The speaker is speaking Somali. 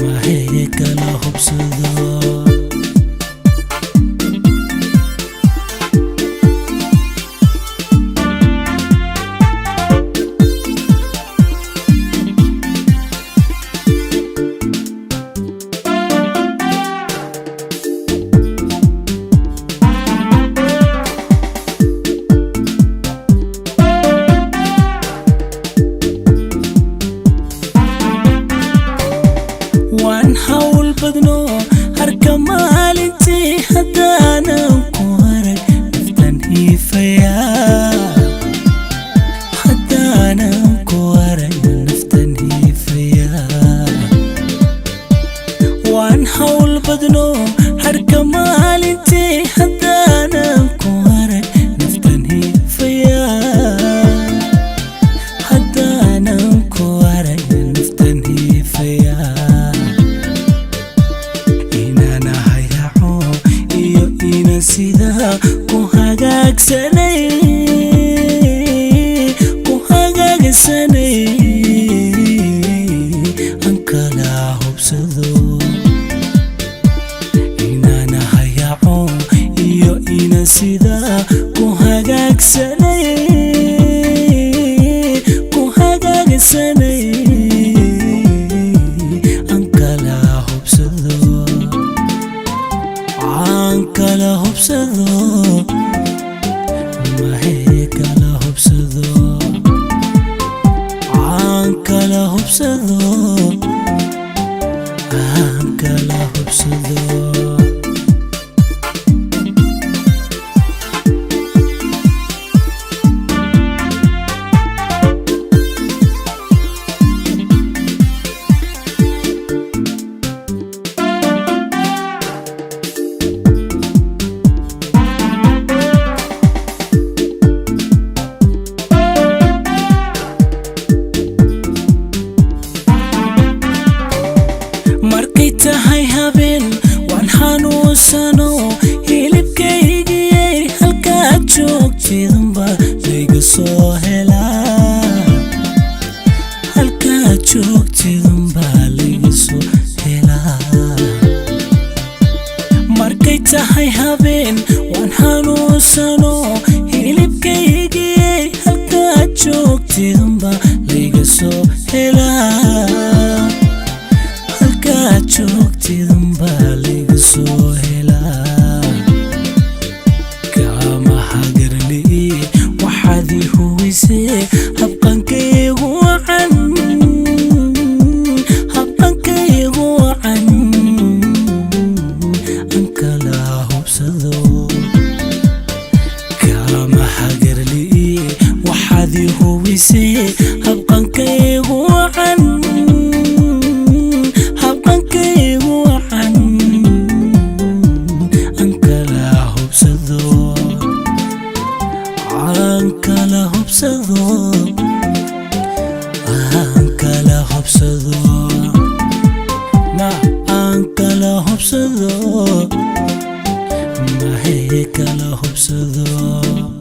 ما هيك لا هبصدو وان حول بدنو هركا مالنتي هدانا وكوارك نفتنهي فيا هدانا وكوارك نفتنهي فيا وان حول بدنو هركا مالنتي هدانا وكوارك نفتنهي فيا هدانا وكوارك نفتنهي فيا sida ku hagaagsanay aan kala hubsado inaan hayaco iyo ina sida ku hagaagsanay aan kala hubsado kala hubsado ma heyk kala hubsado kala hubsado kala hubsado tahay habeen waan xanuunsano hilibkaygiyey halkaad joogtidunba layga soo helaa halkaad joogtidunba layga soo helaa markay tahay habeen waan xanuunsano hilibkaygiyey halkaad joogtidunba layga soo helaa joogtidunba layga soo helaa kama hagarli waxaad i huwisay habqankaygu wacan aan kala hubsado kama hagarli waxaad i huwisay habqankaygu wacan kala hubsado kala hubsado kala hubsado ma heyk kala hubsado